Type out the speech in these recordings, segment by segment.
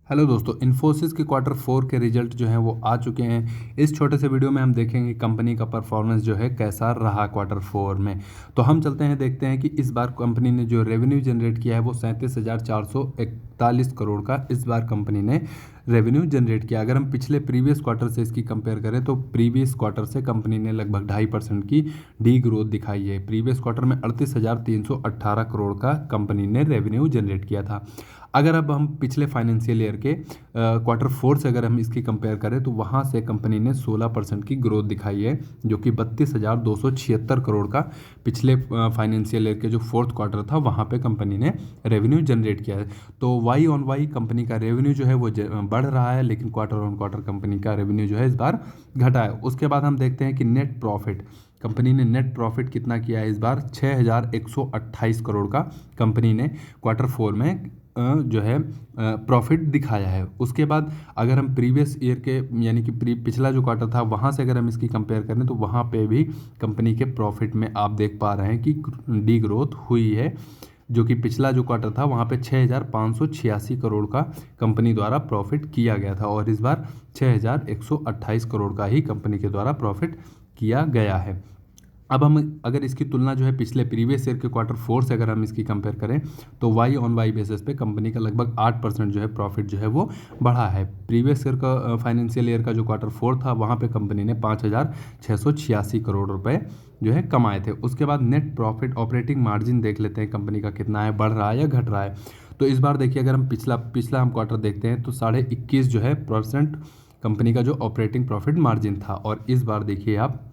Hello दोस्तों, इन्फोसिस के quarter 4 के रिजल्ट जो हैं वो आ चुके हैं। इस छोटे से वीडियो में हम देखेंगे कंपनी का परफॉर्मेंस जो है कैसा रहा क्वार्टर 4 में। तो हम चलते हैं, देखते हैं कि इस बार कंपनी ने जो रेवेन्यू जनरेट किया है वो 37,441 करोड़ का इस बार कंपनी ने रेवेन्यू जनरेट किया। अगर हम पिछले प्रीवियस क्वार्टर से इसकी कंपेयर करें तो प्रीवियस क्वार्टर से कंपनी ने लगभग 2.5% की डी ग्रोथ दिखाई है। प्रीवियस क्वार्टर में 38,318 करोड़ का कंपनी ने रेवेन्यू जनरेट किया था। अगर अब हम पिछले फाइनेंशियल ईयर के क्वार्टर 4 से अगर हम इसकी कंपेयर करें तो वहाँ से कंपनी ने 16% की ग्रोथ दिखाई है, जो कि 32,276 करोड़ का पिछले फाइनेंशियल ईयर के जो फोर्थ क्वार्टर था वहाँ पे कंपनी ने रेवेन्यू जनरेट किया है। तो वाई ऑन वाई कंपनी का रेवेन्यू जो है वो बढ़ रहा है, लेकिन क्वार्टर ऑन क्वार्टर कंपनी का रेवेन्यू जो है इस बार घटा है। उसके बाद हम देखते हैं कि नेट प्रॉफिट, कंपनी ने नेट प्रॉफिट कितना किया है इस बार 6,128 करोड़ का कंपनी ने क्वार्टर 4 में जो है प्रॉफिट दिखाया है। उसके बाद अगर हम प्रीवियस ईयर के यानी कि पिछला जो क्वार्टर था वहाँ से अगर हम इसकी कंपेयर करें तो वहाँ पे भी कंपनी के प्रॉफिट में आप देख पा रहे हैं कि डी ग्रोथ हुई है, जो कि पिछला जो क्वार्टर था वहाँ पे 6,586 करोड़ का कंपनी द्वारा प्रॉफिट किया गया था और इस बार 6,128 करोड़ का ही कंपनी के द्वारा प्रॉफिट किया गया है। अब हम अगर इसकी तुलना जो है पिछले प्रीवियस ईयर के क्वार्टर 4 से अगर हम इसकी कंपेयर करें तो वाई ऑन वाई बेसिस पे कंपनी का लगभग 8% जो है प्रॉफिट जो है वो बढ़ा है। प्रीवियस ईयर का फाइनेंशियल ईयर का जो क्वार्टर 4 था वहाँ पे कंपनी ने 5,686 करोड़ रुपए जो है कमाए थे। उसके बाद नेट प्रॉफिट ऑपरेटिंग मार्जिन देख लेते हैं कंपनी का कितना है, बढ़ रहा है या घट रहा है। तो इस बार देखिए, अगर हम पिछला हम क्वार्टर देखते हैं तो 21.5 जो है % कंपनी का जो ऑपरेटिंग प्रॉफिट मार्जिन था, और इस बार देखिए आप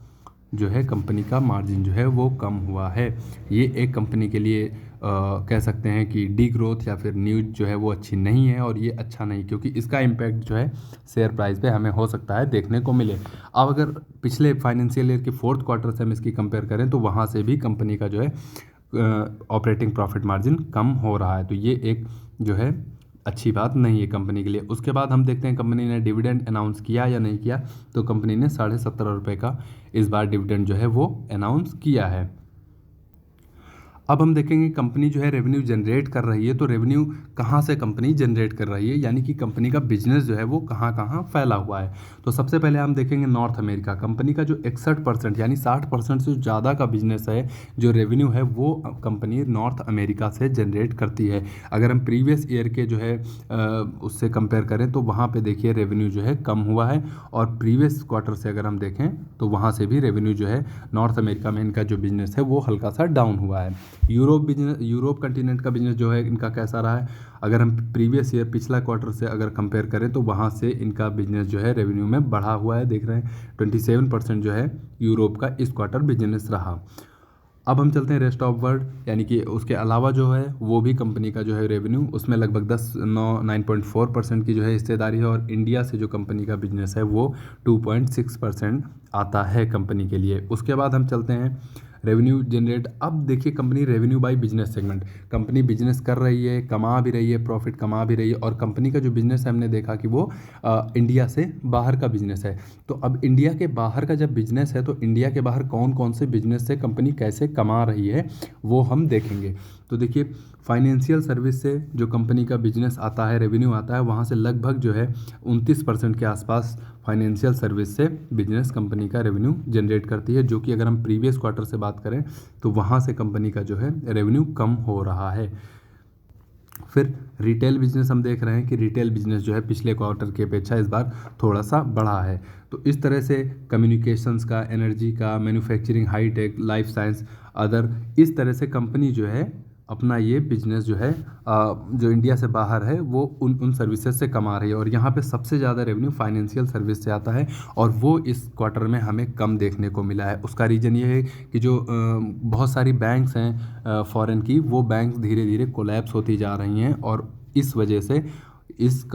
जो है कंपनी का मार्जिन जो है वो कम हुआ है। ये एक कंपनी के लिए कह सकते हैं कि डी ग्रोथ या फिर न्यूज जो है वो अच्छी नहीं है, और ये अच्छा नहीं, क्योंकि इसका इम्पैक्ट जो है शेयर प्राइस पे हमें हो सकता है देखने को मिले। अब अगर पिछले फाइनेंशियल ईयर के फोर्थ क्वार्टर से हम इसकी कंपेयर करें तो वहाँ से भी कंपनी का जो है ऑपरेटिंग प्रॉफिट मार्जिन कम हो रहा है। तो ये एक जो है अच्छी बात नहीं है कंपनी के लिए। उसके बाद हम देखते हैं कंपनी ने डिविडेंड अनाउंस किया या नहीं किया। तो कंपनी ने 17.5 रुपये का इस बार डिविडेंड जो है वो अनाउंस किया है। अब हम देखेंगे कंपनी जो है रेवेन्यू जनरेट कर रही है, तो रेवेन्यू कहाँ से कंपनी जनरेट कर रही है, यानी कि कंपनी का बिजनेस जो है वो कहाँ कहाँ फैला हुआ है। तो सबसे पहले हम देखेंगे नॉर्थ अमेरिका। कंपनी का जो 61% यानी 60% से ज़्यादा का बिजनेस है, जो रेवेन्यू है वो कंपनी नॉर्थ अमेरिका से जनरेट करती है। अगर हम प्रीवियस ईयर के जो है उससे कंपेयर करें तो वहाँ पर देखिए रेवेन्यू जो है कम हुआ है, और प्रीवियस क्वार्टर से अगर हम देखें तो वहाँ से भी रेवेन्यू जो है नॉर्थ अमेरिका में इनका जो बिजनेस है वो हल्का सा डाउन हुआ है। यूरोप कंटिनेंट का बिजनेस जो है इनका कैसा रहा है, अगर हम प्रीवियस ईयर पिछला क्वार्टर से अगर कंपेयर करें तो वहाँ से इनका बिजनेस जो है रेवेन्यू में बढ़ा हुआ है। देख रहे हैं 27% जो है यूरोप का इस क्वार्टर बिजनेस रहा। अब हम चलते हैं रेस्ट ऑफ वर्ल्ड, यानी कि उसके अलावा जो है वो भी कंपनी का जो है रेवेन्यू उसमें लगभग 9.4% की जो है हिस्सेदारी है, और इंडिया से जो कंपनी का बिजनेस है वो 2.6% आता है कंपनी के लिए। उसके बाद हम चलते हैं रेवेन्यू जनरेट। अब देखिए company revenue by business segment, company business कर रही है, कमा भी रही है, प्रॉफिट कमा भी रही है, और कंपनी का जो बिजनेस है हमने देखा कि वो इंडिया से बाहर का बिजनेस है। तो अब इंडिया के बाहर का जब बिजनेस है तो इंडिया के बाहर कौन कौन से बिजनेस से कंपनी कैसे कमा रही है वो हम देखेंगे। तो देखिए फाइनेंशियल सर्विस से जो कंपनी का बिजनेस आता है, रेवेन्यू आता है, वहाँ से लगभग जो है 29% के आसपास फाइनेंशियल सर्विस से बिजनेस कंपनी का रेवेन्यू जनरेट करती है, जो कि अगर हम प्रीवियस क्वार्टर से बात करें तो वहाँ से कंपनी का जो है रेवेन्यू कम हो रहा है। फिर रिटेल बिजनेस हम देख रहे हैं कि रिटेल बिजनेस जो है पिछले क्वार्टर की अपेक्षा इस बार थोड़ा सा बढ़ा है। तो इस तरह से कम्युनिकेशंस का, एनर्जी का, manufacturing, high tech, life science, other, इस तरह से कंपनी जो है अपना ये बिजनेस जो है जो इंडिया से बाहर है वो उन सर्विसेज से कमा रही है, और यहाँ पे सबसे ज़्यादा रेवेन्यू फाइनेंशियल सर्विस से आता है, और वो इस क्वार्टर में हमें कम देखने को मिला है। उसका रीज़न ये है कि जो बहुत सारी बैंक्स हैं फॉरेन की, वो बैंक्स धीरे धीरे कोलैप्स होती जा रही हैं, और इस वजह से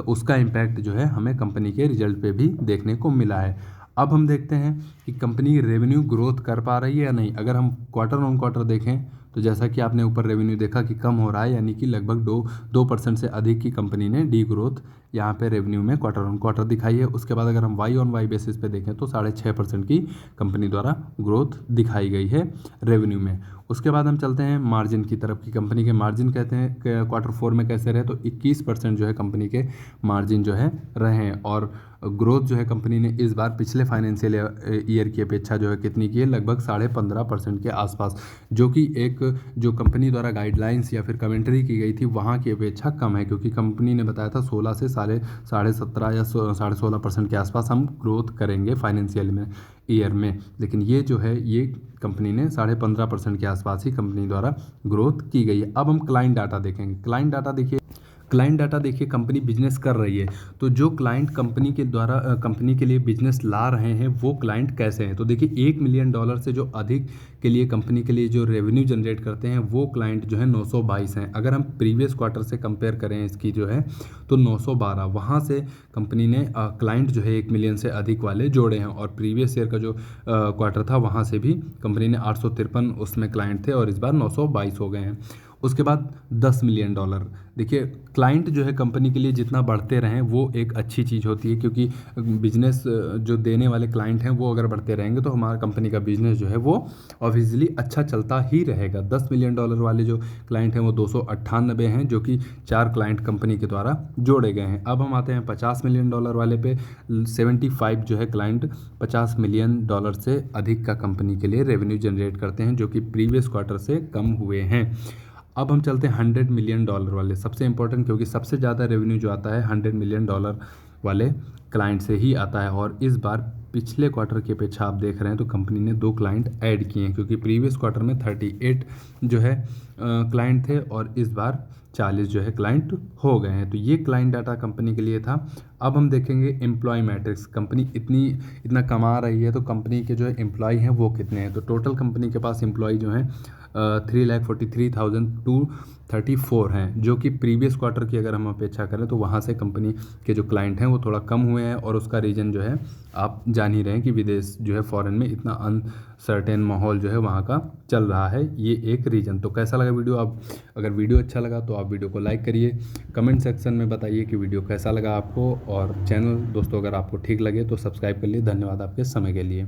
उसका इम्पैक्ट जो है हमें कंपनी के रिजल्ट पे भी देखने को मिला है। अब हम देखते हैं कि कंपनी रेवेन्यू ग्रोथ कर पा रही है या नहीं। अगर हम क्वार्टर ऑन क्वार्टर देखें तो जैसा कि आपने ऊपर रेवेन्यू देखा कि कम हो रहा है, यानी कि लगभग 2% से अधिक की कंपनी ने डी ग्रोथ यहाँ पे रेवेन्यू में क्वार्टर ऑन क्वार्टर दिखाई है। उसके बाद अगर हम वाई ऑन वाई बेसिस पे देखें तो 6.5% की कंपनी द्वारा ग्रोथ दिखाई गई है रेवेन्यू में। उसके बाद हम चलते हैं मार्जिन की तरफ की कंपनी के मार्जिन कहते हैं क्वार्टर 4 में कैसे रहे, तो 21% जो है कंपनी के मार्जिन जो है रहे हैं। और ग्रोथ जो है कंपनी ने इस बार पिछले फाइनेंशियल ईयर की अपेक्षा जो है कितनी की है, लगभग 15.5% के आसपास, जो कि एक जो कंपनी द्वारा गाइडलाइंस या फिर कमेंट्री की गई थी वहाँ की अपेक्षा कम है, क्योंकि कंपनी ने बताया था 16 से 17.5 या 16.5% के आसपास हम ग्रोथ करेंगे फाइनेंशियल में ईयर में, लेकिन ये जो है ये कंपनी ने 15.5% के आसपास ही कंपनी द्वारा ग्रोथ की गई है। अब हम क्लाइंट डाटा देखेंगे। क्लाइंट डाटा देखिए कंपनी बिजनेस कर रही है, तो जो क्लाइंट कंपनी के द्वारा कंपनी के लिए बिजनेस ला रहे हैं वो क्लाइंट कैसे हैं, तो देखिए $1 मिलियन से जो अधिक के लिए कंपनी के लिए जो रेवेन्यू जनरेट करते हैं वो क्लाइंट जो है 922 हैं। अगर हम प्रीवियस क्वार्टर से कंपेयर करें इसकी जो है तो 912 वहाँ से कंपनी ने क्लाइंट जो है 1 मिलियन से अधिक वाले जोड़े हैं, और प्रीवियस ईयर का जो क्वार्टर था वहाँ से भी कंपनी ने 853 उसमें क्लाइंट थे और इस बार 922 हो गए हैं। उसके बाद $10 मिलियन, देखिए क्लाइंट जो है कंपनी के लिए जितना बढ़ते रहें वो एक अच्छी चीज़ होती है, क्योंकि बिजनेस जो देने वाले क्लाइंट हैं वो अगर बढ़ते रहेंगे तो हमारा कंपनी का बिजनेस जो है वो ऑब्वियसली अच्छा चलता ही रहेगा। $10 मिलियन वाले जो क्लाइंट हैं वो 298 हैं, जो कि 4 क्लाइंट कंपनी के द्वारा जोड़े गए हैं। अब हम आते हैं $50 मिलियन वाले पे। 75 जो है क्लाइंट $50 मिलियन से अधिक का कंपनी के लिए रेवेन्यू जनरेट करते हैं, जो कि प्रीवियस क्वार्टर से कम हुए हैं। अब हम चलते हैं $100 मिलियन वाले, सबसे इंपॉर्टेंट, क्योंकि सबसे ज़्यादा रेवेन्यू जो आता है $100 मिलियन वाले क्लाइंट से ही आता है। और इस बार पिछले क्वार्टर की अपेक्षा आप देख रहे हैं तो कंपनी ने 2 क्लाइंट ऐड किए हैं, क्योंकि प्रीवियस क्वार्टर में 38 जो है क्लाइंट थे और इस बार 40 जो है क्लाइंट हो गए हैं। तो ये क्लाइंट डाटा कंपनी के लिए था। अब हम देखेंगे एम्प्लॉय मैट्रिक्स। कंपनी इतना कमा रही है तो कंपनी के जो है एम्प्लॉय हैं वो कितने हैं, तो टोटल कंपनी के पास एम्प्लॉय जो हैं 3,43,234 हैं, जो कि प्रीवियस क्वार्टर की अगर हम अपेक्षा करें तो वहाँ से कंपनी के जो क्लाइंट हैं वो थोड़ा कम हुए हैं। और उसका रीज़न जो है आप जान ही रहे हैं कि विदेश जो है फॉरेन में इतना अनसर्टेन माहौल जो है वहाँ का चल रहा है, ये एक रीज़न। तो कैसा लगा वीडियो, आप अगर वीडियो अच्छा लगा तो आप वीडियो को लाइक करिए, कमेंट सेक्शन में बताइए कि वीडियो कैसा लगा आपको, और चैनल दोस्तों अगर आपको ठीक लगे तो सब्सक्राइब कर लिए। धन्यवाद आपके समय के लिए।